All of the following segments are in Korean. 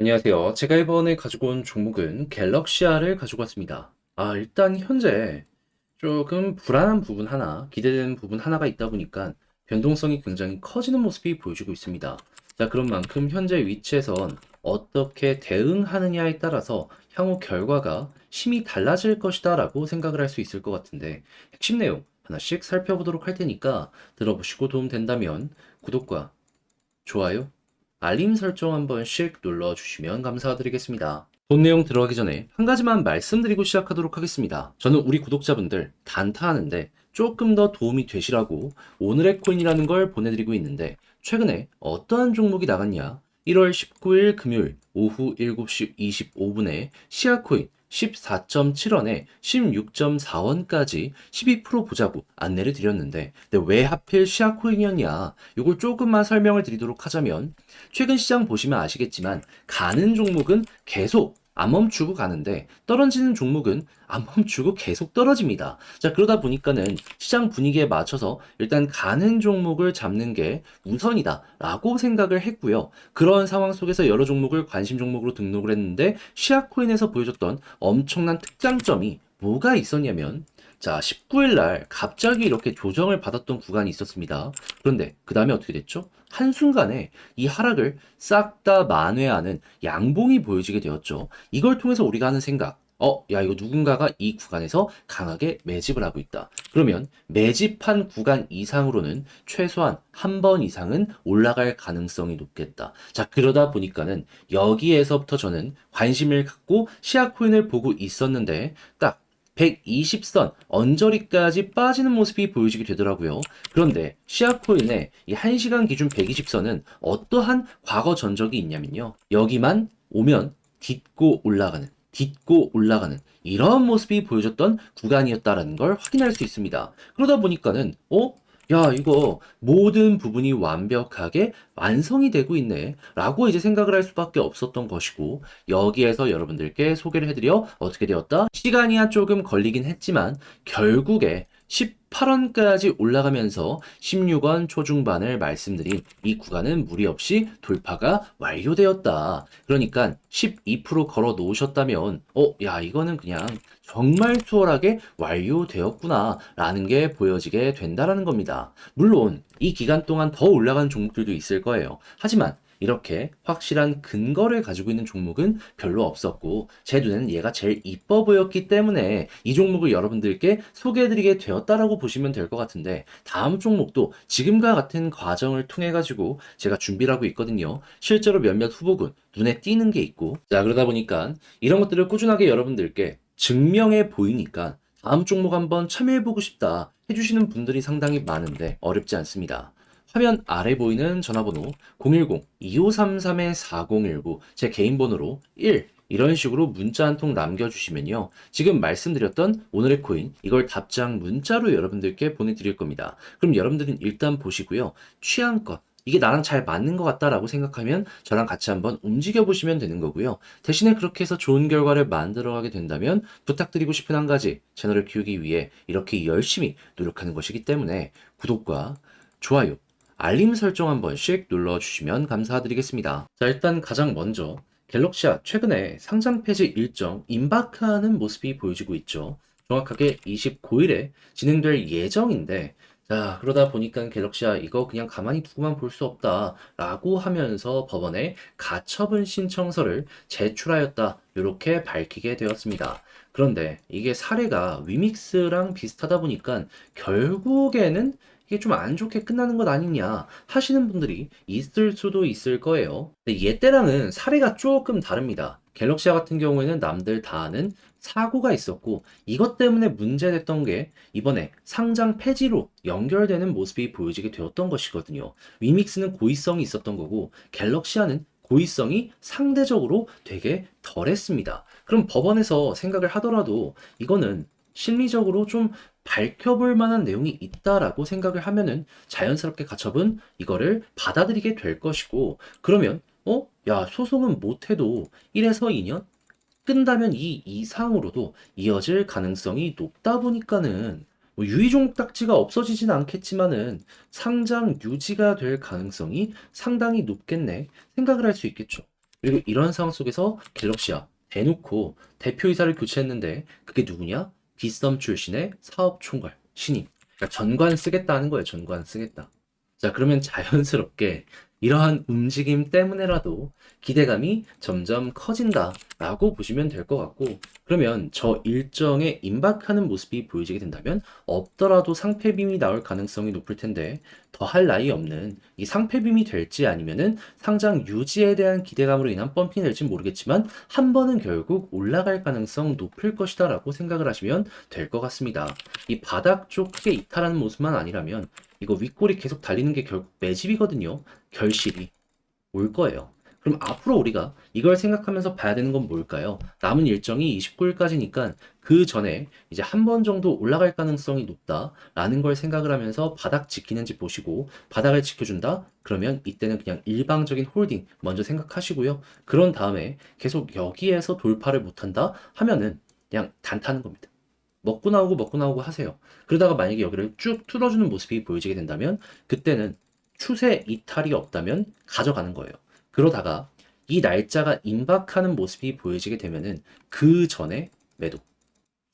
안녕하세요. 제가 이번에 가지고 온 종목은 갤럭시아를 가지고 왔습니다. 일단 현재 조금 불안한 부분 하나, 기대되는 부분 하나가 있다 보니까 변동성이 굉장히 커지는 모습이 보여지고 있습니다. 자, 그런 만큼 현재 위치에선 어떻게 대응하느냐에 따라서 향후 결과가 심히 달라질 것이다 라고 생각을 할 수 있을 것 같은데 핵심 내용 하나씩 살펴보도록 할 테니까 들어보시고 도움 된다면 구독과 좋아요, 알림 설정 한 번씩 눌러주시면 감사드리겠습니다. 본 내용 들어가기 전에 한 가지만 말씀드리고 시작하도록 하겠습니다. 저는 우리 구독자분들 단타하는데 조금 더 도움이 되시라고 오늘의 코인이라는 걸 보내드리고 있는데 최근에 어떠한 종목이 나갔냐? 1월 19일 금요일 오후 7시 25분에 시아코인 14.7원에 16.4원까지 12% 보자고 안내를 드렸는데 근데 왜 하필 시아코인이었냐? 이걸 조금만 설명을 드리도록 하자면 최근 시장 보시면 아시겠지만 가는 종목은 계속 안 멈추고 가는데 떨어지는 종목은 안 멈추고 계속 떨어집니다. 자, 그러다 보니까는 시장 분위기에 맞춰서 일단 가는 종목을 잡는 게 우선이다라고 생각을 했고요. 그런 상황 속에서 여러 종목을 관심 종목으로 등록을 했는데 시아코인에서 보여줬던 엄청난 특장점이 뭐가 있었냐면 자, 19일 날 갑자기 이렇게 조정을 받았던 구간이 있었습니다. 그런데 그 다음에 어떻게 됐죠? 한순간에 이 하락을 싹 다 만회하는 양봉이 보여지게 되었죠. 이걸 통해서 우리가 하는 생각, 야, 이거 누군가가 이 구간에서 강하게 매집을 하고 있다. 그러면 매집한 구간 이상으로는 최소한 한 번 이상은 올라갈 가능성이 높겠다. 자, 그러다 보니까는 여기에서부터 저는 관심을 갖고 시아코인을 보고 있었는데 딱 120선 언저리까지 빠지는 모습이 보여지게 되더라고요. 그런데 시아코인의 이 1시간 기준 120선은 어떠한 과거 전적이 있냐면요. 여기만 오면 딛고 올라가는 이런 모습이 보여줬던 구간이었다라는 걸 확인할 수 있습니다. 그러다 보니까는 야, 이거 모든 부분이 완벽하게 완성이 되고 있네. 라고 이제 생각을 할 수밖에 없었던 것이고, 여기에서 여러분들께 소개를 해드려 어떻게 되었다? 시간이야 조금 걸리긴 했지만, 결국에 18원까지 올라가면서 16원 초중반을 말씀드린 이 구간은 무리 없이 돌파가 완료되었다. 그러니까 12% 걸어 놓으셨다면, 야, 이거는 그냥 정말 수월하게 완료되었구나 라는 게 보여지게 된다라는 겁니다. 물론 이 기간 동안 더 올라가는 종목들도 있을 거예요. 하지만 이렇게 확실한 근거를 가지고 있는 종목은 별로 없었고 제 눈에는 얘가 제일 이뻐 보였기 때문에 이 종목을 여러분들께 소개해드리게 되었다라고 보시면 될 것 같은데 다음 종목도 지금과 같은 과정을 통해 가지고 제가 준비를 하고 있거든요. 실제로 몇몇 후보군 눈에 띄는 게 있고 자, 그러다 보니까 이런 것들을 꾸준하게 여러분들께 증명해 보이니까 다음 종목 한번 참여해보고 싶다 해주시는 분들이 상당히 많은데 어렵지 않습니다. 화면 아래 보이는 전화번호 010-2533-4019 제 개인 번호로 1 이런 식으로 문자 한 통 남겨주시면요. 지금 말씀드렸던 오늘의 코인 이걸 답장 문자로 여러분들께 보내드릴 겁니다. 그럼 여러분들은 일단 보시고요. 취향껏 이게 나랑 잘 맞는 것 같다라고 생각하면 저랑 같이 한번 움직여 보시면 되는 거고요. 대신에 그렇게 해서 좋은 결과를 만들어가게 된다면 부탁드리고 싶은 한 가지 채널을 키우기 위해 이렇게 열심히 노력하는 것이기 때문에 구독과 좋아요, 알림 설정 한 번씩 눌러주시면 감사드리겠습니다. 자, 일단 가장 먼저 갤럭시아 최근에 상장 폐지 일정 임박하는 모습이 보여지고 있죠. 정확하게 29일에 진행될 예정인데 자, 그러다 보니까 갤럭시아 이거 그냥 가만히 두고만 볼 수 없다라고 하면서 법원에 가처분 신청서를 제출하였다. 이렇게 밝히게 되었습니다. 그런데 이게 사례가 위믹스랑 비슷하다 보니까 결국에는 이게 좀 안 좋게 끝나는 것 아니냐 하시는 분들이 있을 수도 있을 거예요. 근데 얘 때랑은 사례가 조금 다릅니다. 갤럭시아 같은 경우에는 남들 다 아는 사고가 있었고 이것 때문에 문제됐던 게 이번에 상장 폐지로 연결되는 모습이 보여지게 되었던 것이거든요. 위믹스는 고의성이 있었던 거고 갤럭시아는 고의성이 상대적으로 되게 덜했습니다. 그럼 법원에서 생각을 하더라도 이거는 심리적으로 좀 밝혀볼 만한 내용이 있다라고 생각을 하면은 자연스럽게 가처분 이거를 받아들이게 될 것이고 그러면 야, 소송은 못해도 1에서 2년 끈다면 이 이상으로도 이어질 가능성이 높다 보니까는 뭐 유의종 딱지가 없어지진 않겠지만은 상장 유지가 될 가능성이 상당히 높겠네 생각을 할 수 있겠죠. 그리고 이런 상황 속에서 갤럭시아 대놓고 대표이사를 교체했는데 그게 누구냐? 비썸 출신의 사업총괄 신임. 그러니까 전관 쓰겠다는 거예요. 전관 쓰겠다. 자, 그러면 자연스럽게 이러한 움직임 때문에라도 기대감이 점점 커진다라고 보시면 될 것 같고, 그러면 저 일정에 임박하는 모습이 보여지게 된다면 없더라도 상패빔이 나올 가능성이 높을 텐데, 더 할 나위 없는 이 상패빔이 될지 아니면은 상장 유지에 대한 기대감으로 인한 펌핑이 될지 모르겠지만 한 번은 결국 올라갈 가능성 높을 것이다라고 생각을 하시면 될 것 같습니다. 이 바닥 쪽 크게 이탈하는 모습만 아니라면 이거 윗골이 계속 달리는 게 결국 매집이거든요. 결실이 올 거예요. 그럼 앞으로 우리가 이걸 생각하면서 봐야 되는 건 뭘까요? 남은 일정이 29일까지니까 그 전에 이제 한 번 정도 올라갈 가능성이 높다라는 걸 생각을 하면서 바닥 지키는지 보시고, 바닥을 지켜준다? 그러면 이때는 그냥 일방적인 홀딩 먼저 생각하시고요. 그런 다음에 계속 여기에서 돌파를 못한다 하면은 그냥 단타는 겁니다. 먹고 나오고 하세요. 그러다가 만약에 여기를 쭉 뚫어주는 모습이 보여지게 된다면 그때는 추세 이탈이 없다면 가져가는 거예요. 그러다가 이 날짜가 임박하는 모습이 보여지게 되면은 그 전에 매도.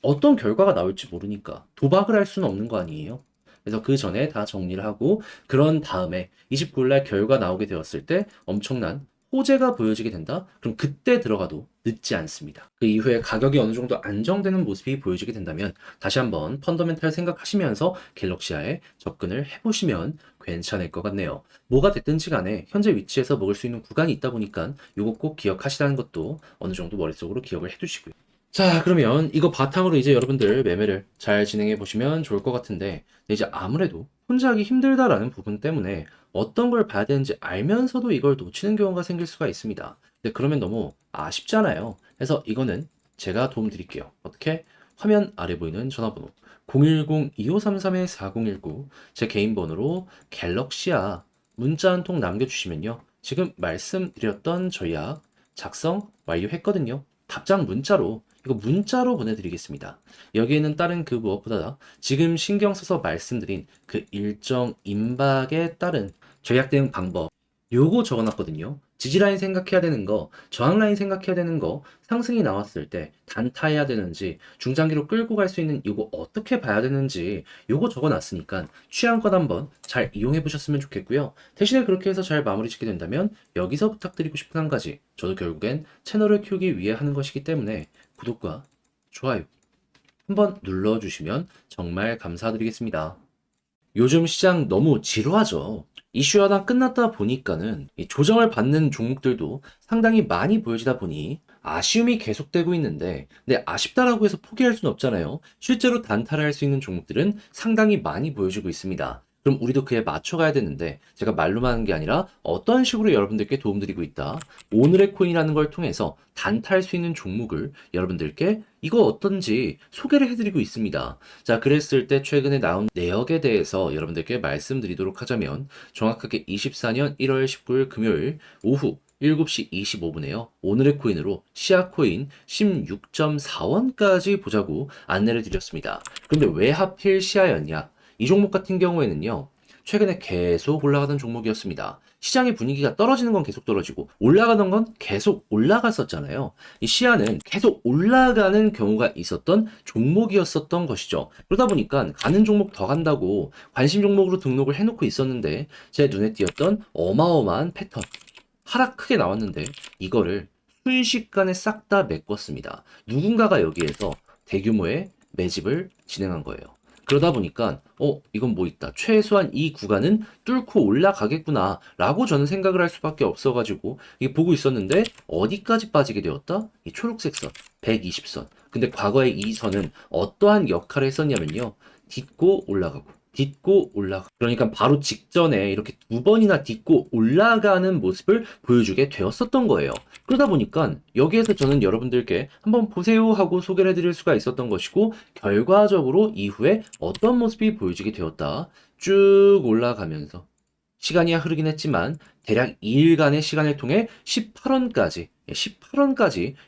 어떤 결과가 나올지 모르니까 도박을 할 수는 없는 거 아니에요. 그래서 그 전에 다 정리를 하고 그런 다음에 29일 날 결과 나오게 되었을 때 엄청난 호재가 보여지게 된다? 그럼 그때 들어가도 늦지 않습니다. 그 이후에 가격이 어느 정도 안정되는 모습이 보여지게 된다면 다시 한번 펀더멘탈 생각하시면서 갤럭시아에 접근을 해보시면 괜찮을 것 같네요. 뭐가 됐든지 간에 현재 위치에서 먹을 수 있는 구간이 있다 보니까 이거 꼭 기억하시라는 것도 어느 정도 머릿속으로 기억을 해두시고요. 자, 그러면 이거 바탕으로 이제 여러분들 매매를 잘 진행해 보시면 좋을 것 같은데, 이제 아무래도 혼자 하기 힘들다라는 부분 때문에 어떤 걸 봐야 되는지 알면서도 이걸 놓치는 경우가 생길 수가 있습니다. 근데 그러면 너무 아쉽잖아요. 그래서 이거는 제가 도움 드릴게요. 어떻게? 화면 아래 보이는 전화번호 010-2533-4019 제 개인 번호로 갤럭시아 문자 한 통 남겨주시면요. 지금 말씀드렸던 전략 작성 완료했거든요. 답장 문자로 보내드리겠습니다. 여기에는 다른 그 무엇보다 지금 신경 써서 말씀드린 그 일정 임박에 따른 전략 대응 방법, 요거 적어놨거든요. 지지라인 생각해야 되는 거, 저항라인 생각해야 되는 거, 상승이 나왔을 때 단타해야 되는지, 중장기로 끌고 갈 수 있는 요거 어떻게 봐야 되는지 요거 적어놨으니까 취향껏 한번 잘 이용해 보셨으면 좋겠고요. 대신에 그렇게 해서 잘 마무리 짓게 된다면 여기서 부탁드리고 싶은 한 가지, 저도 결국엔 채널을 키우기 위해 하는 것이기 때문에 구독과 좋아요 한번 눌러주시면 정말 감사드리겠습니다. 요즘 시장 너무 지루하죠. 이슈 하나 끝났다 보니까는 이 조정을 받는 종목들도 상당히 많이 보여지다 보니 아쉬움이 계속되고 있는데, 근데 아쉽다라고 해서 포기할 수는 없잖아요. 실제로 단타를 할 수 있는 종목들은 상당히 많이 보여지고 있습니다. 그럼 우리도 그에 맞춰가야 되는데, 제가 말로만 하는 게 아니라 어떤 식으로 여러분들께 도움드리고 있다. 오늘의 코인이라는 걸 통해서 단타할 수 있는 종목을 여러분들께 이거 어떤지 소개를 해드리고 있습니다. 자, 그랬을 때 최근에 나온 내역에 대해서 여러분들께 말씀드리도록 하자면, 정확하게 24년 1월 19일 금요일 오후 7시 25분에요. 오늘의 코인으로 시아코인 16.4원까지 보자고 안내를 드렸습니다. 그런데 왜 하필 시아였냐? 이 종목 같은 경우에는요, 최근에 계속 올라가던 종목이었습니다. 시장의 분위기가 떨어지는 건 계속 떨어지고 올라가던 건 계속 올라갔었잖아요. 이 시야는 계속 올라가는 경우가 있었던 종목이었었던 것이죠. 그러다 보니까 가는 종목 더 간다고 관심 종목으로 등록을 해놓고 있었는데, 제 눈에 띄었던 어마어마한 패턴, 하락 크게 나왔는데 이거를 순식간에 싹 다 메꿨습니다. 누군가가 여기에서 대규모의 매집을 진행한 거예요. 그러다 보니까 이건 뭐 있다, 최소한 이 구간은 뚫고 올라가겠구나 라고 저는 생각을 할 수밖에 없어가지고 이게 보고 있었는데, 어디까지 빠지게 되었다? 이 초록색 선 120선. 근데 과거에 이 선은 어떠한 역할을 했었냐면요, 딛고 올라가고 딛고 올라가. 그러니까 바로 직전에 이렇게 두 번이나 딛고 올라가는 모습을 보여주게 되었었던 거예요. 그러다 보니까 여기에서 저는 여러분들께 한번 보세요 하고 소개를 해드릴 수가 있었던 것이고, 결과적으로 이후에 어떤 모습이 보여지게 되었다. 쭉 올라가면서 시간이 흐르긴 했지만 대략 2일간의 시간을 통해 18원까지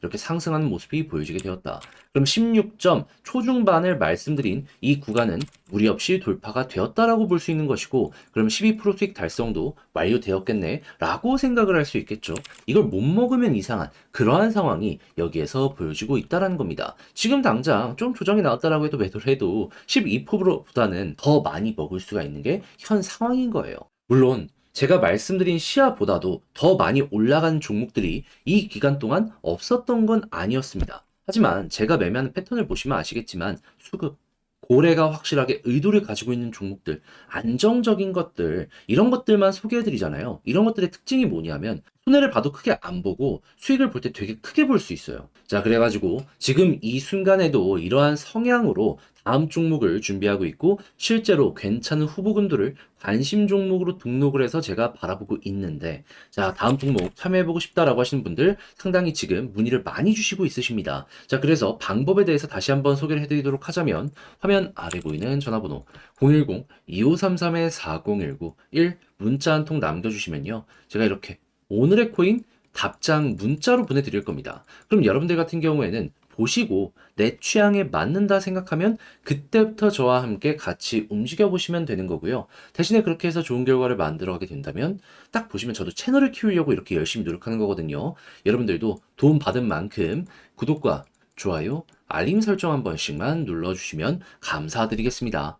이렇게 상승하는 모습이 보여지게 되었다. 그럼 16점 초중반을 말씀드린 이 구간은 무리 없이 돌파가 되었다라고 볼 수 있는 것이고, 그럼 12% 수익 달성도 완료되었겠네 라고 생각을 할 수 있겠죠. 이걸 못 먹으면 이상한 그러한 상황이 여기에서 보여지고 있다는 겁니다. 지금 당장 좀 조정이 나왔다라고 해도 매도를 해도 12%보다는 더 많이 먹을 수가 있는 게 현 상황인 거예요. 물론 제가 말씀드린 시야보다도 더 많이 올라간 종목들이 이 기간 동안 없었던 건 아니었습니다. 하지만 제가 매매하는 패턴을 보시면 아시겠지만 수급, 고래가 확실하게 의도를 가지고 있는 종목들, 안정적인 것들, 이런 것들만 소개해드리잖아요. 이런 것들의 특징이 뭐냐면 손해를 봐도 크게 안 보고 수익을 볼 때 되게 크게 볼 수 있어요. 자, 그래가지고 지금 이 순간에도 이러한 성향으로 다음 종목을 준비하고 있고, 실제로 괜찮은 후보군들을 관심 종목으로 등록을 해서 제가 바라보고 있는데, 자, 다음 종목 참여해보고 싶다라고 하시는 분들 상당히 지금 문의를 많이 주시고 있으십니다. 자, 그래서 방법에 대해서 다시 한번 소개를 해드리도록 하자면, 화면 아래 보이는 전화번호 010-2533-4019 1 문자 한 통 남겨주시면요, 제가 이렇게 오늘의 코인 답장 문자로 보내드릴 겁니다. 그럼 여러분들 같은 경우에는 보시고 내 취향에 맞는다 생각하면 그때부터 저와 함께 같이 움직여 보시면 되는 거고요. 대신에 그렇게 해서 좋은 결과를 만들어 가게 된다면 딱 보시면 저도 채널을 키우려고 이렇게 열심히 노력하는 거거든요. 여러분들도 도움 받은 만큼 구독과 좋아요, 알림 설정 한 번씩만 눌러주시면 감사드리겠습니다.